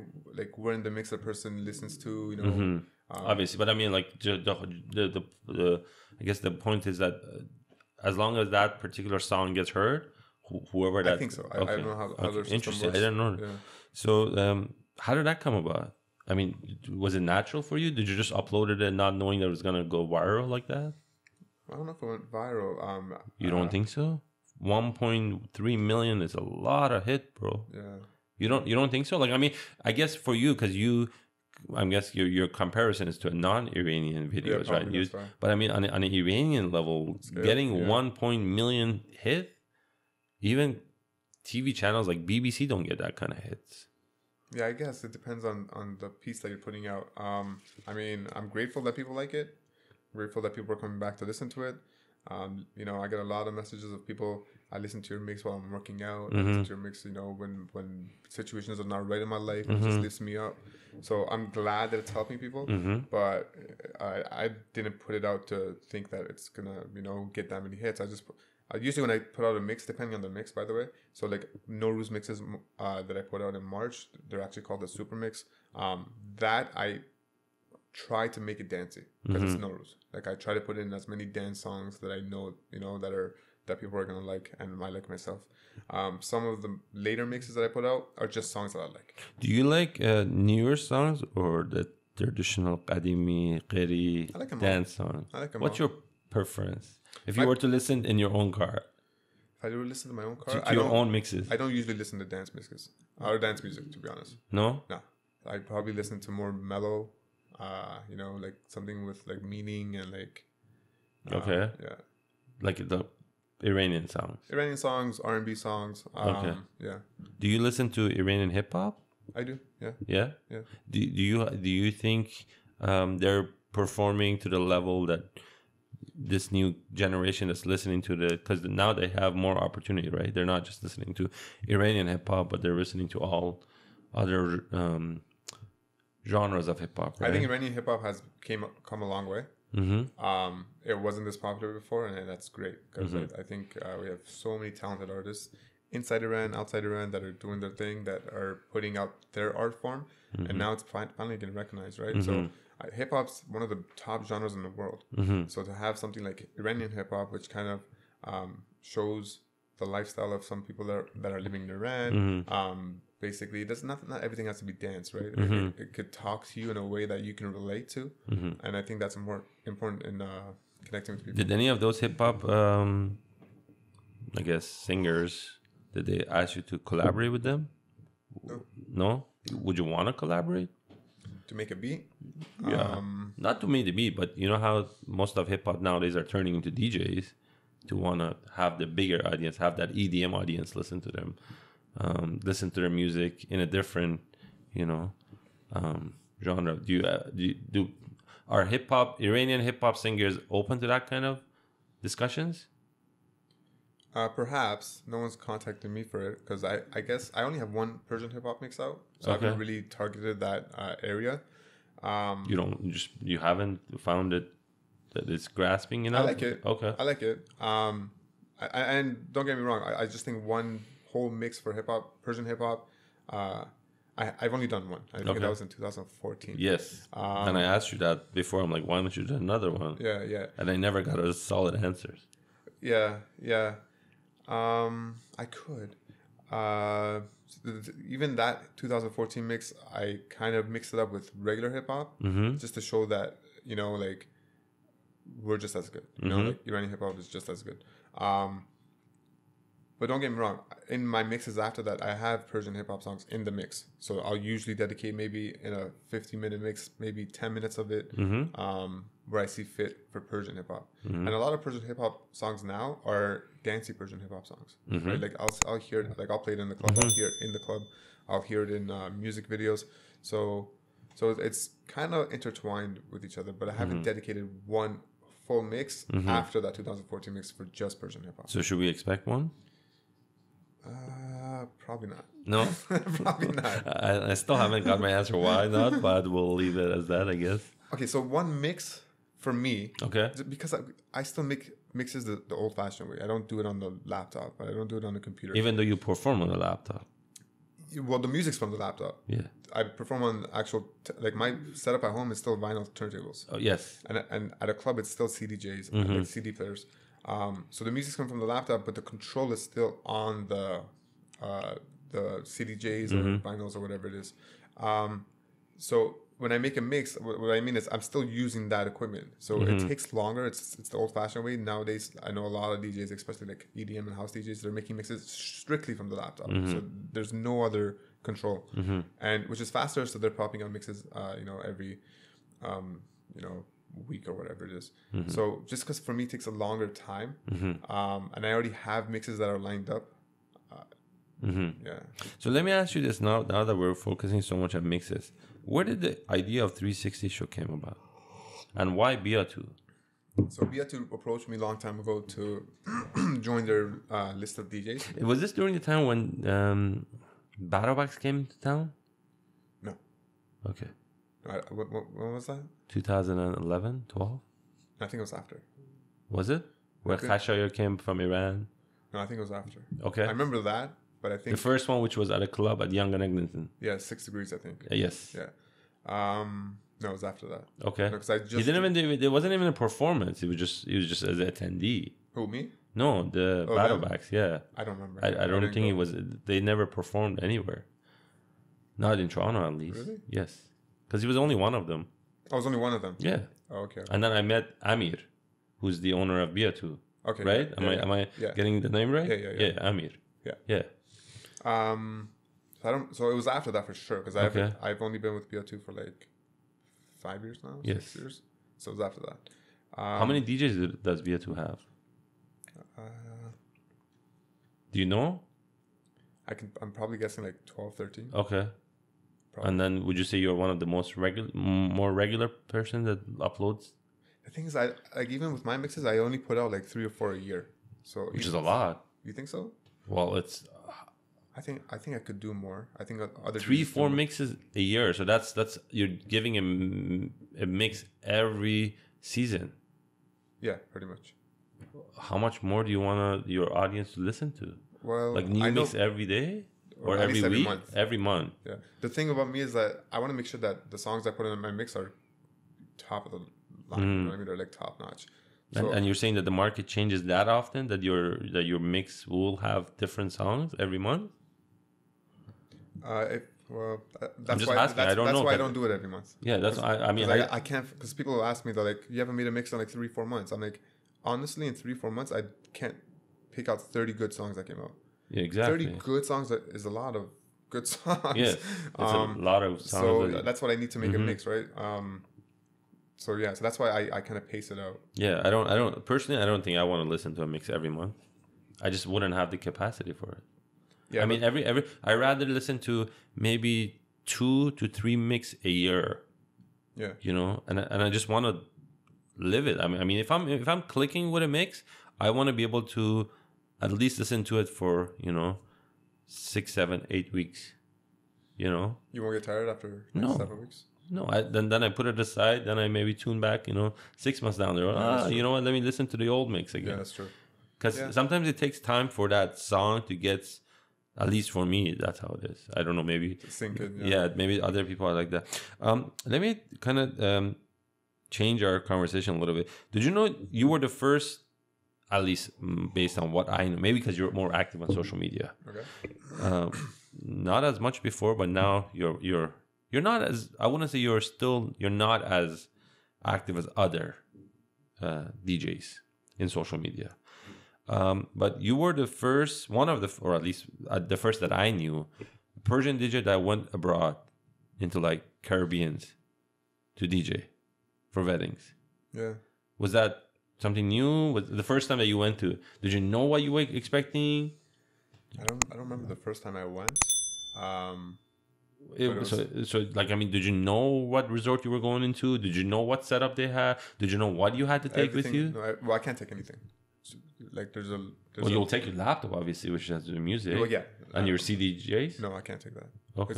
where in the mix a person listens to, you know. Mm-hmm. Obviously, but I mean, like the I guess the point is that as long as that particular song gets heard, whoever that, I think so. Okay. I don't know how their system interesting. works. I didn't know. Yeah. So, how did that come about? I mean, was it natural for you? Did you just upload it and not knowing that it was gonna go viral like that? I don't know if it went viral. You don't think so? 1.3 million is a lot of hit, bro. Yeah. You don't think so? Like, I mean, I guess for you, because I guess your comparison is to a non-Iranian videos, right? But I mean, on an Iranian level, getting 1 million hit, even TV channels like BBC don't get that kind of hits. Yeah, I guess it depends on the piece that you're putting out. I mean, I'm grateful that people like it. I'm grateful that people are coming back to listen to it. You know, I get a lot of messages of people. I listen to your mix while I'm working out. I listen to your mix, you know, when situations are not right in my life, it just lifts me up. So I'm glad that it's helping people. But I didn't put it out to think that it's gonna, you know, get that many hits. Usually when I put out a mix, depending on the mix, by the way. So like Nowruz mixes that I put out in March, they're actually called the Super Mix. That I try to make it dancey because it's Nowruz. Like I try to put in as many dance songs that I know, you know, that people are gonna like and I like myself. Some of the later mixes that I put out are just songs that I like. Do you like newer songs or the traditional qadimi, qeri dance songs? I like them What's all. your preference? If you were to listen in your own car, if I were to listen to my own car, to your own mixes, I don't usually listen to dance mixes or dance music, to be honest. No, I probably listen to more mellow, you know, like something with like meaning and like. Okay. Yeah. Like the Iranian songs, R&B songs. Okay. Yeah. Do you listen to Iranian hip hop? I do. Yeah. Yeah. Yeah. Do you think they're performing to the level that this new generation is listening to because now they have more opportunity, right? They're not just listening to Iranian hip hop, but they're listening to all other genres of hip hop, right? I think Iranian hip hop has come a long way. It wasn't this popular before, and that's great because I think we have so many talented artists inside Iran, outside Iran that are doing their thing, that are putting out their art form, and now it's finally getting recognized, right? So hip hop's one of the top genres in the world. So to have something like Iranian hip hop, which kind of shows the lifestyle of some people that are living in Iran, basically, not everything has to be dance, right? It could talk to you in a way that you can relate to, and I think that's more important in connecting with people. Did any of those hip hop, I guess, singers, did they ask you to collaborate with them? No? Would you want to collaborate? To make a beat? Yeah. Not to make the beat, but you know how most of hip hop nowadays are turning into DJs to want to have the bigger audience, have that EDM audience listen to them, listen to their music in a different, genre. Are Iranian hip hop singers open to that kind of discussions? Perhaps. No one's contacted me for it because I guess I only have one Persian hip hop mix out, so I haven't really targeted that area. You haven't found it that it's grasping enough? I like it. Okay. I like it. And don't get me wrong, I just think one whole mix for hip hop, Persian hip hop, I've only done one. I think that was in 2014. Yes. And I asked you that before. I'm like, why don't you do another one? Yeah. And I never got a solid answers. Yeah. I could. Even that 2014 mix, I kind of mixed it up with regular hip hop, just to show that we're just as good. Like Iranian hip hop is just as good. But don't get me wrong. In my mixes after that, I have Persian hip hop songs in the mix. So I'll usually dedicate maybe in a 15-minute mix, maybe 10 minutes of it. where I see fit for Persian hip hop. And a lot of Persian hip hop songs now are dancey Persian hip hop songs. Right? Like I'll hear it, like I'll play it in the club. I'll hear it in the club. I'll hear it in music videos. So it's kind of intertwined with each other. But I haven't dedicated one full mix after that 2014 mix for just Persian hip hop. So should we expect one? Probably not. No, Probably not. I still haven't got my answer why not, but we'll leave it as that, I guess. Okay, so one mix for me. Okay. Because I still make mixes the old-fashioned way. I don't do it on the laptop. I don't do it on the computer. Even though you perform on the laptop. Well, the music's from the laptop. Yeah. I perform on actual like my setup at home is still vinyl turntables. Oh yes. And at a club it's still CDJs, like CD players. So the music's coming from the laptop, but the control is still on the CDJs or vinyls or whatever it is. So when I make a mix, what I mean is I'm still using that equipment. So it takes longer. It's the old-fashioned way. Nowadays, I know a lot of DJs, especially like EDM and house DJs, they're making mixes strictly from the laptop. So there's no other control, and which is faster. So they're popping out mixes, every, week or whatever it is. So just because for me it takes a longer time, and I already have mixes that are lined up. Yeah. So let me ask you this now that we're focusing so much on mixes. Where did the idea of 360 show came about? And why Biatu? So Biatu approached me a long time ago to join their list of DJs. Was this during the time when Battlebacks came to town? No. Okay. When was that? 2011, 12? I think it was after. Was it? Where Khashayar came from Iran? No, I think it was after. Okay. I remember that, but I think... The first one, which was at a club at Young and Eglinton. Yeah, 6 Degrees, I think. Yes. Yeah. No, it was after that. Okay. Because I just... He didn't even do... It wasn't even a performance. He was just as an attendee. Who, me? No, the Battlebacks, yeah. I don't remember. I don't think he was... They never performed anywhere. Not in Toronto, at least. Really? Yes. Because he was only one of them. I was only one of them? Yeah. Oh, okay. And then I met Amir, who's the owner of Biatu. Okay. Right? Yeah, Am I getting the name right? Yeah. Amir. Yeah. So it was after that for sure, because I've only been with Biatu for like 5 years now. Yes. 6 years. So it was after that. How many DJs does Biatu have? Do you know? I'm probably guessing like 12, 13. Okay. Probably. And then would you say you're one of the more regular person that uploads? The thing is, even with my mixes, I only put out like 3 or 4 a year. So which is a lot. You think so? Well, it's. I think I could do more. I think other 3-4 mixes a year. So that's you're giving a mix every season. Yeah, pretty much. How much more do you want your audience to listen to? Well, like new mix every day or every week? Every month. Yeah. The thing about me is that I want to make sure that the songs I put in my mix are top of the line. You know what I mean? They're like top notch. So, and you're saying that the market changes that often, that your mix will have different songs every month? That's why I don't do it every month. Yeah, that's I mean I can't, because people will ask me, they're like, you haven't made a mix in like 3-4 months. I'm like, honestly, in 3-4 months I can't pick out 30 good songs that came out. Yeah, exactly. 30 good songs is a lot of good songs. Yeah, it's a lot of songs. So that's what I need to make a mix, right? So that's why I kind of pace it out. Yeah, I don't personally, I don't think I want to listen to a mix every month. I just wouldn't have the capacity for it. Yeah, I mean, I rather listen to maybe 2 to 3 mix a year. Yeah, and I just want to live it. I mean, if I'm clicking with a mix, I want to be able to at least listen to it for 6, 7, 8 weeks. You won't get tired after 7 weeks. No, then I put it aside. Then I maybe tune back. 6 months down the road. You know what? Let me listen to the old mix again. Yeah, that's true. Because sometimes it takes time for that song to get. At least for me, that's how it is. I don't know. Maybe to sink it. Yeah, maybe other people are like that. Let me kind of change our conversation a little bit. Did you know you were the first? At least based on what I know, maybe because you're more active on social media. Okay. Not as much before, but now you're not as, I wouldn't say you're not as active as other DJs in social media. But you were the first, or at least the first that I knew, Persian DJ that went abroad into like Caribbeans to DJ for weddings. Yeah. Was that something new? Was the first time that you went to? Did you know what you were expecting? I don't remember the first time I went. Like, I mean, did you know what resort you were going into? Did you know what setup they had? Did you know what you had to take with you? No, I can't take anything. Like, you'll take your laptop, obviously, which has to do music. Well, yeah. And your CDJs? No, I can't take that. Okay.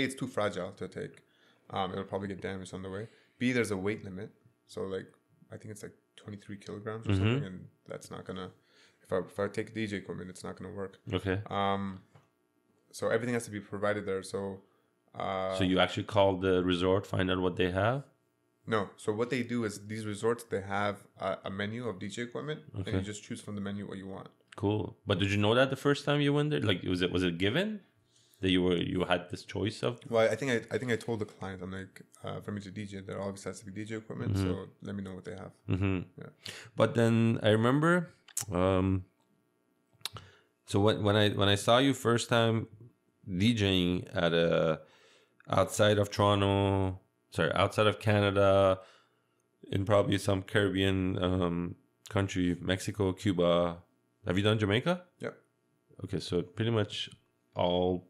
It's too fragile to take. It'll probably get damaged on the way. B, there's a weight limit. So, like, I think it's like 23 kilograms or something, and that's not gonna. If I take DJ equipment, it's not gonna work. Okay. So everything has to be provided there. So you actually call the resort, find out what they have? No. So what they do is these resorts, they have a menu of DJ equipment, and you just choose from the menu what you want. Cool. But did you know that the first time you went there? Like, was it given that you had this choice of? Well, I think I told the client, I'm like, for me to DJ, there always has to be DJ equipment. So let me know what they have. Yeah. But then I remember. So when I saw you first time DJing at outside of Canada, in probably some Caribbean country, Mexico, Cuba. Have you done Jamaica? Yeah. Okay, so pretty much all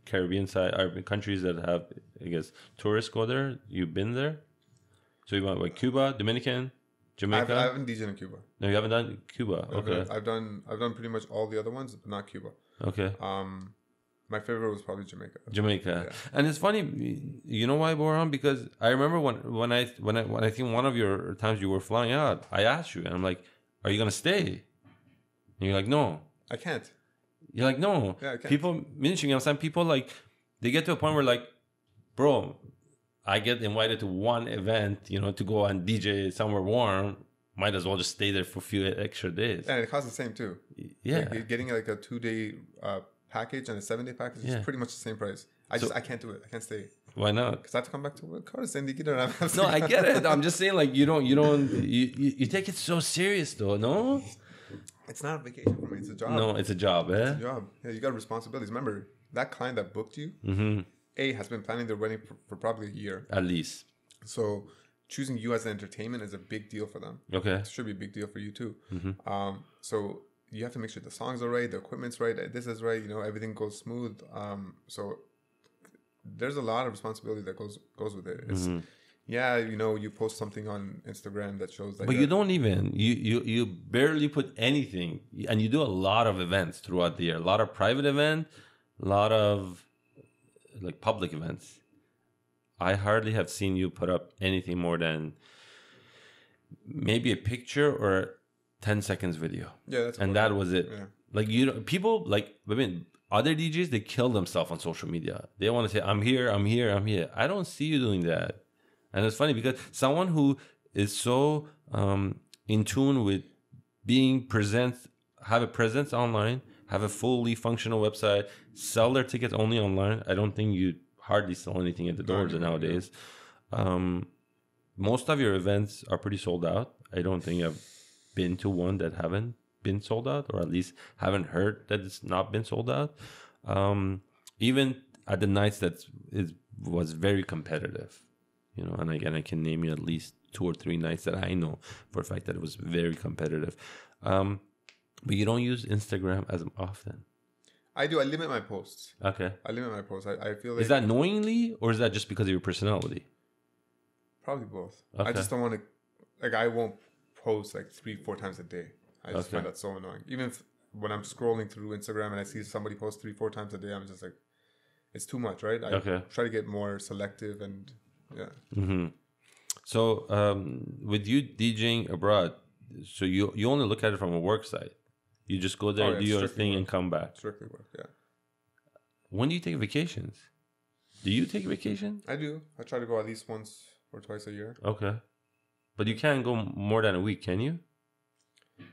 Caribbean side countries that have, I guess, tourists go there. You've been there. So you went like Cuba, Dominican, Jamaica. I haven't DJed in Cuba. No, you haven't done Cuba. Okay. I've done pretty much all the other ones, but not Cuba. Okay. My favorite was probably Jamaica. Yeah. And it's funny, you know why, Borhan? Because I remember when I think one of your times you were flying out, I asked you, and I'm like, "Are you gonna stay?" And you're like, "No, I can't." You're like, "No." Yeah, I can't. People mentioning, you know what I'm saying? People like they get to a point where like, bro, I get invited to one event, to go and DJ somewhere warm. Might as well just stay there for a few extra days. And it costs the same too. Yeah. Like, getting like a 2-day package and a 7-day package is pretty much the same price. I can't do it. I can't stay. Why not? Because I have to come back to work. No, I get it. I'm just saying, like, you take it so serious though, no? It's not a vacation for me. It's a job. No, it's a job, eh? It's a job. Yeah, you got responsibilities. Remember, that client that booked you, has been planning their wedding for probably a year. At least. So choosing you as an entertainment is a big deal for them. Okay. It should be a big deal for you too. So you have to make sure the songs are right, the equipment's right, this is right, everything goes smooth. So there's a lot of responsibility that goes with it. It's, you post something on Instagram that shows like. But you don't even you barely put anything, and you do a lot of events throughout the year. A lot of private events, a lot of like public events. I hardly have seen you put up anything more than maybe a picture or 10 seconds video. Yeah, that was it. Yeah. Like people like other DJs, they kill themselves on social media. They want to say, I'm here. I don't see you doing that. And it's funny because someone who is so in tune with being present, have a presence online, have a fully functional website, sell their tickets only online. I don't think you hardly sell anything at the doors nowadays. Most of your events are pretty sold out. I don't think I've been to one that haven't been sold out, or at least haven't heard that it's not been sold out. Even at the nights that it was very competitive, and again, I can name you at least 2 or 3 nights that I know for a fact that it was very competitive. But you don't use Instagram as often. I do. I limit my posts. Okay. I limit my posts. I feel like... Is that knowingly, or is that just because of your personality? Probably both. Okay. I just don't want to... Like, I won't post like 3-4 times a day. I just find that so annoying. Even when I'm scrolling through Instagram and I see somebody post 3-4 times a day, I'm just like, it's too much, right? I try to get more selective and So with you DJing abroad, so you only look at it from a work site. You just go there, do your thing, and come back. Strictly work, yeah. When do you take vacations? Do you take vacation? I do. I try to go at least once or twice a year. Okay. But you can't go more than a week, can you?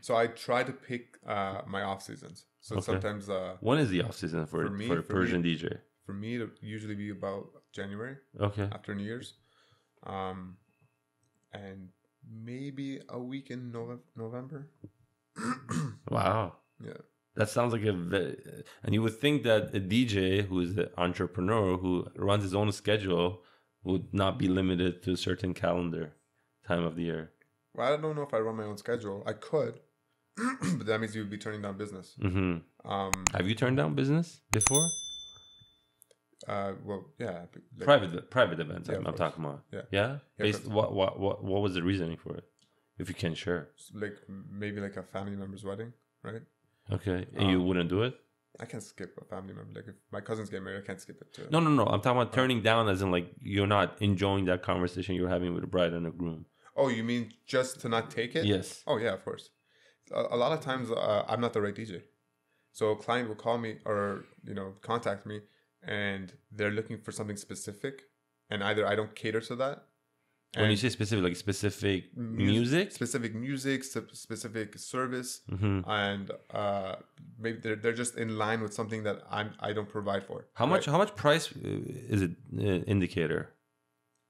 So I try to pick my off seasons. So sometimes... when is the off season for a Persian DJ? For me, it'll usually be about January. Okay. After New Year's. And maybe a week in November. Wow. Yeah. That sounds like and you would think that a DJ who is an entrepreneur who runs his own schedule would not be limited to a certain calendar. time of the year? Well, I don't know if I run my own schedule. I could, but that means you would be turning down business. Have you turned down business before? Well, yeah. Private events. Yeah, I'm talking about. Yeah. Based, what was the reasoning for it? If you can share. Like maybe like a family member's wedding, right? Okay, and you wouldn't do it? I can't skip a family member. Like if my cousins get married, I can't skip it too. No. I'm talking about turning down, as in like you're not enjoying that conversation you're having with the bride and the groom. Oh, you mean just to not take it? Yes. Oh yeah, of course. A lot of times I'm not the right DJ, so a client will call me or contact me, and they're looking for something specific, and either I don't cater to that. When you say specific, like specific music, specific service, and maybe they're just in line with something that I don't provide for. How much price is it indicator?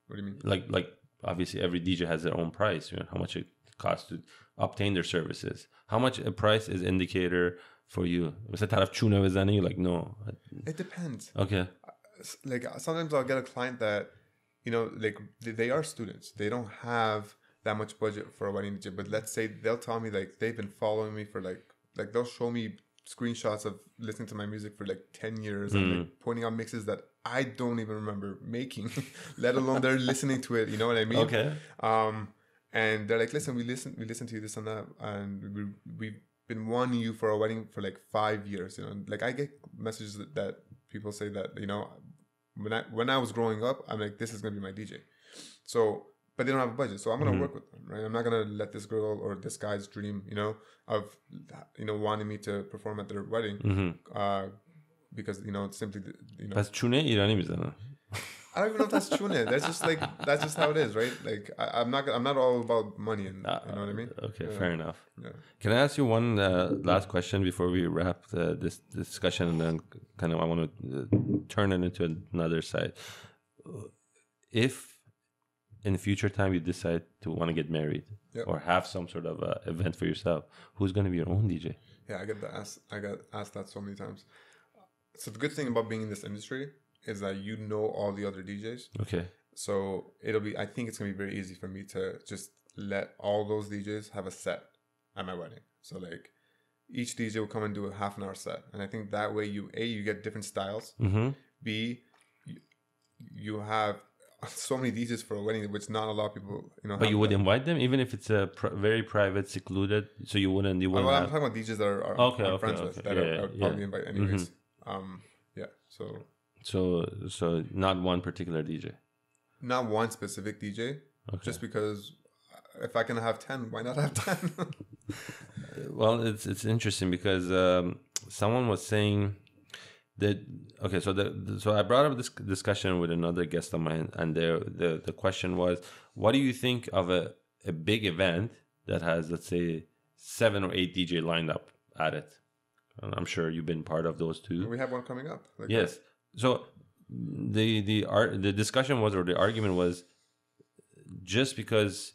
What do you mean? Like obviously every DJ has their own price. How much it costs to obtain their services? How much a price is indicator for you? Was طرف چونه بزنه? Like no. It depends. Okay. Like sometimes I'll get a client that. Like they are students. They don't have that much budget for a wedding DJ. But let's say they'll tell me like they've been following me for like they'll show me screenshots of listening to my music for like 10 years and like pointing out mixes that I don't even remember making, let alone they're listening to it. You know what I mean? Okay. And they're like, listen, we listen to you this and that, and we've been wanting you for a wedding for like 5 years. Like I get messages that people say that when I was growing up, I'm like, this is gonna be my DJ. So, but they don't have a budget, so I'm gonna work with them, right? I'm not gonna let this girl or this guy's dream, of wanting me to perform at their wedding, because it's simply پس چونه ایرانی میزنن. I don't even know if that's true. That's just how it is, right? Like I'm not all about money, and you know what I mean. Okay, fair enough. Yeah. Can I ask you one last question before we wrap this discussion, and then kind of I want to turn it into another side. If in future time you decide to want to get married or have some sort of event for yourself, who's going to be your own DJ? Yeah, I got asked that so many times. So the good thing about being in this industry is that all the other DJs. Okay. So I think it's gonna be very easy for me to just let all those DJs have a set at my wedding. So like each DJ will come and do a half an hour set, and I think that way you get different styles. B, you have so many DJs for a wedding, which not a lot of people But you would invite them even if it's a very private, secluded. So you wouldn't. I'm talking about DJs that are I'm friends with that I would probably invite anyways. So not one particular DJ. Not one specific DJ. Okay. Just because if I can have 10, why not have 10? Well, it's interesting because someone was saying that so I brought up this discussion with another guest of mine, and the question was, what do you think of a big event that has, let's say, 7 or 8 DJ lined up at it? And I'm sure you've been part of those too. We have one coming up. Yes. So the discussion was, or the argument was, just because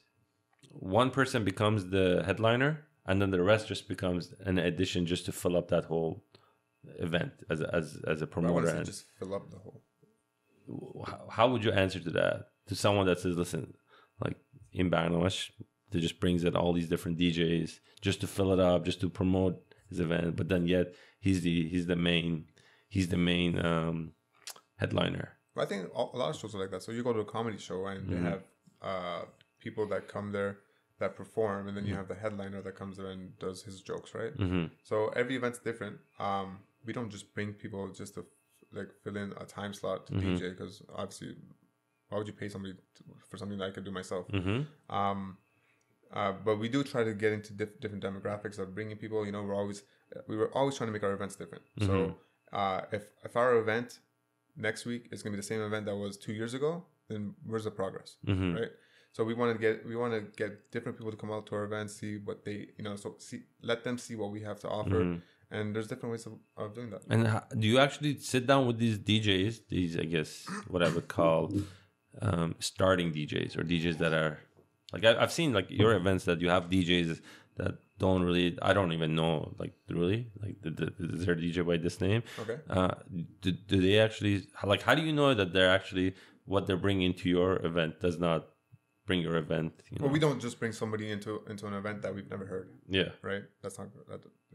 one person becomes the headliner and then the rest just becomes an addition just to fill up that whole event as a promoter. I just fill up the whole. How would you answer to that? To someone that says, listen, like in Bangladesh, they just brings in all these different DJs just to fill it up, just to promote his event, but then yet he's the main headliner. Well, I think a lot of shows are like that. So you go to a comedy show and they have people that come there that perform, and then you have the headliner that comes there and does his jokes, right? So every event's different. We don't just bring people just to like fill in a time slot to DJ, because obviously, why would you pay somebody for something that I could do myself? But we do try to get into different demographics of bringing people. We were always trying to make our events different. So if our event next week is going to be the same event that was 2 years ago, then where's the progress, right? So we want to get different people to come out to our events, see what they, let them see what we have to offer, and there's different ways of doing that. And do you actually sit down with these DJs, I guess what I would call starting DJs, or DJs that are like, I've seen like your events that you have DJs that don't really, I don't even know, like really, like is there a DJ by this name? Okay. Do they actually, like, how do you know that they're actually, what they're bringing to your event does not bring your event. Well, we don't just bring somebody into an event that we've never heard. Yeah. Right. That's not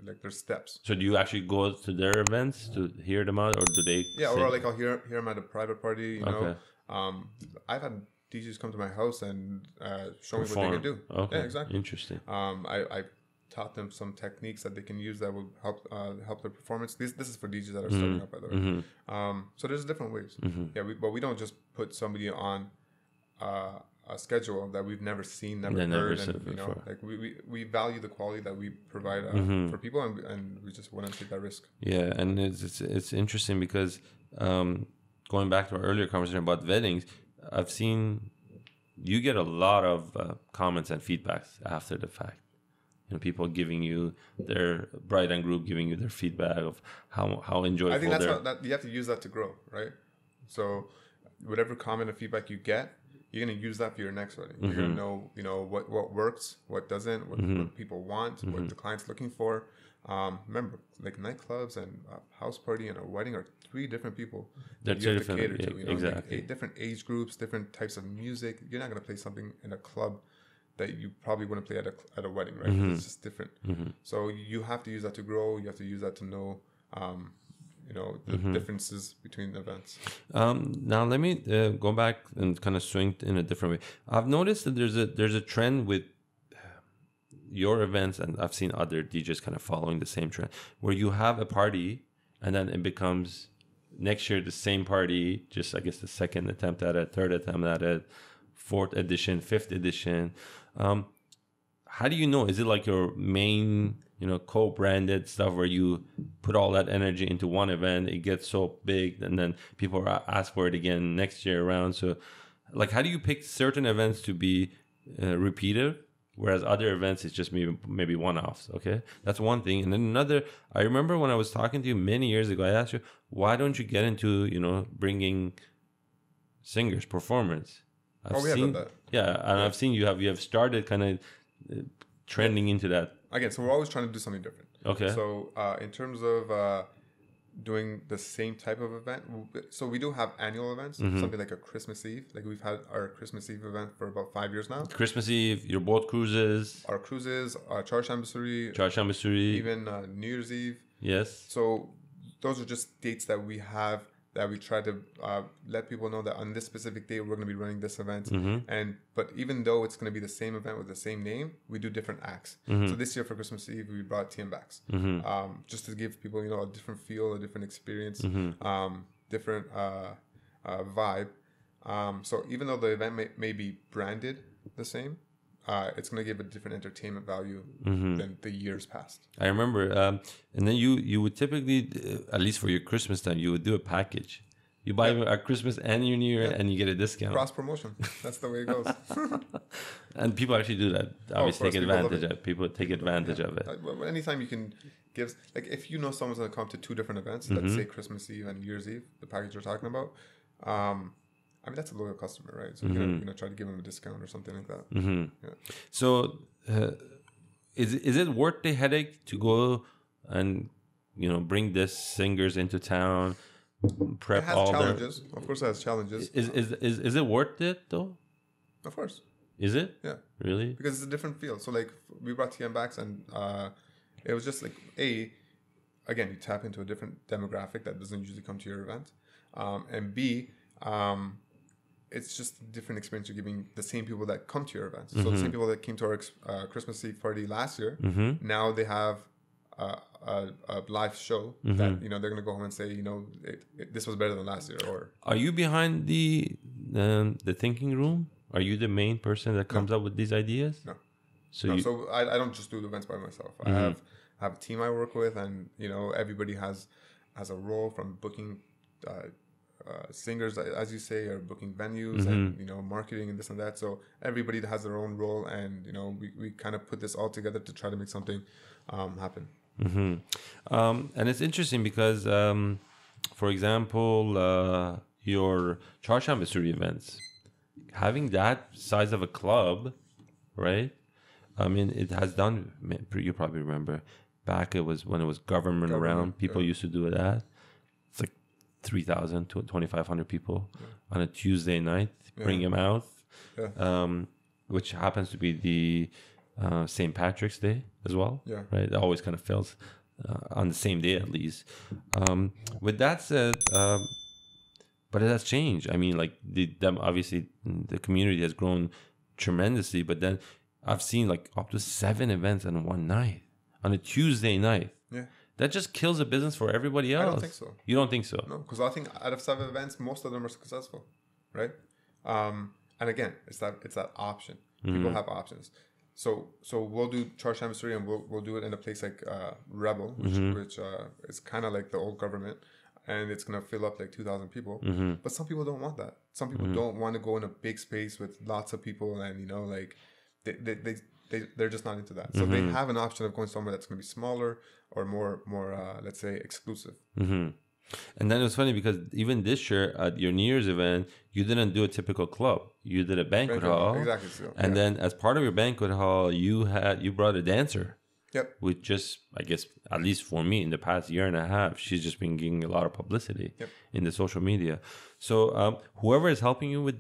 like there's steps. So do you actually go to their events to hear them out, or do they? Yeah, or like I'll hear them at a private party. You know, I've had DJs come to my house and show me what they can do. Okay. Yeah, exactly. Interesting. I taught them some techniques that they can use that will help their performance. This is for DJs that are starting up, by the way. So there's different ways. Yeah, but we don't just put somebody on a schedule that we've never seen, never heard, and you know, like we value the quality that we provide for people, and we just wouldn't take that risk. Yeah, and it's interesting because going back to our earlier conversation about weddings, I've seen you get a lot of comments and feedbacks after the fact. You know, people giving you their bride and groom giving you their feedback of how enjoyable. I think that's how you have to use that to grow, right? So whatever comment or feedback you get, you're gonna use that for your next wedding. You're gonna know, you know, what works, what doesn't, what people want, what the client's looking for. Remember, like nightclubs and a house party and a wedding are 3 different people that you have to cater to. You know, exactly. Like different age groups, different types of music. You're not gonna play something in a club that you probably wouldn't play at a wedding, right? It's just different. So you have to use that to grow. You have to use that to know, you know, the differences between events. Now let me go back and kind of swing in a different way. I've noticed that there's a trend with your events, and I've seen other DJs kind of following the same trend, where you have a party and then it becomes next year the same party, just I guess the second attempt at it, third attempt at it, 4th edition, 5th edition. How do you know? Is it like your main, you know, co-branded stuff where you put all that energy into one event, it gets so big, and then people ask for it again next year around? So, like, how do you pick certain events to be repeated, whereas other events it's just maybe one-offs? Okay, that's one thing. And then another, I remember when I was talking to you many years ago, I asked you, why don't you get into, you know, bringing singers, performers? We have done that. Yeah, and I've seen you have started kind of trending into that. Again, so we're always trying to do something different. Okay. So in terms of doing the same type of event, so we do have annual events, something like a Christmas Eve. Like we've had our Christmas Eve event for about 5 years now. Christmas Eve, your boat cruises. Our cruises, our Charshambasuri. Even New Year's Eve. Yes. So those are just dates that we have, that we try to let people know that on this specific day we're going to be running this event. But even though it's going to be the same event with the same name, we do different acts. So this year for Christmas Eve we brought TMBacks, just to give people, you know, a different feel, a different experience, different vibe. So even though the event may be branded the same, it's going to give a different entertainment value than the years past. I remember, and then you would typically, at least for your Christmas time, you would do a package. You buy a Christmas and your New Year, and you get a discount. Cross promotion. That's the way it goes. And people actually do that. Obviously, take advantage of it. People take advantage of it. Anytime you can give, like if you know someone's going to come to 2 different events, let's say Christmas Eve and New Year's Eve, the package you're talking about, I mean, that's a loyal customer, right? So you're gonna try to give them a discount or something like that. Yeah. So, is it worth the headache to go and, you know, bring these singers into town, prep it has all challenges. Of course, it has challenges. Is it worth it though? Of course. Is it? Yeah. Really? Because it's a different field. So like we brought TMBacks, and it was just like again, you tap into a different demographic that doesn't usually come to your event, and B. It's just a different experience you're giving the same people that come to your events. So the same people that came to our Christmas Eve party last year, now they have a live show that, you know, they're going to go home and say, you know, this was better than last year. Or are you behind the thinking room? Are you the main person that comes up with these ideas? No. So I don't just do the events by myself. I have a team I work with, and, you know, everybody has a role, from booking singers, as you say, are booking venues and, you know, marketing and this and that. So everybody has their own role, and, you know, we kind of put this all together to try to make something happen. And it's interesting because, for example, your Charshambasuri events, having that size of a club, right? I mean, it has done. You probably remember back when it was government around. People used to do that. It's like 3,000 to 2,500 people on a Tuesday night. Bring them out. which happens to be the St. Patrick's Day as well. Yeah. Right. It always kind of falls on the same day at least. With that said, but it has changed. I mean, like obviously the community has grown tremendously, but then I've seen like up to 7 events on one night, on a Tuesday night. Yeah. That just kills the business for everybody else. I don't think so. You don't think so? No, because I think out of 7 events, most of them are successful, right? And again, it's that option. People have options. So we'll do Charge Anniversary, and we'll do it in a place like Rebel, which is kind of like the old government, and it's gonna fill up like 2,000 people. But some people don't want that. Some people don't want to go in a big space with lots of people, and like they're just not into that. So they have an option of going somewhere that's gonna be smaller or more let's say exclusive. And then it was funny because even this year at your New Year's event, you didn't do a typical club. You did a banquet hall. Exactly. So, and then as part of your banquet hall, you brought a dancer. Yep. Which just, I guess, at least for me in the past year and a half, she's just been getting a lot of publicity in the social media. So whoever is helping you with,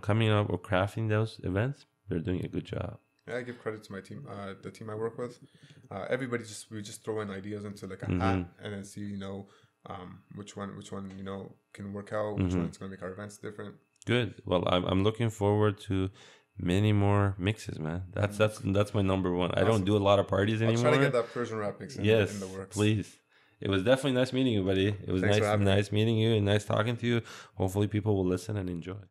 coming up or crafting those events, they're doing a good job. Yeah, I give credit to my team, the team I work with. Everybody we just throw in ideas into like a hat and then see, which one can work out, which one's going to make our events different. Good. Well, I'm looking forward to many more mixes, man. That's my number one. Awesome. I don't do a lot of parties anymore. I'll try to get that Persian rap mix in the works. Please. It was definitely nice meeting you, buddy. It was nice meeting you and nice talking to you. Hopefully people will listen and enjoy.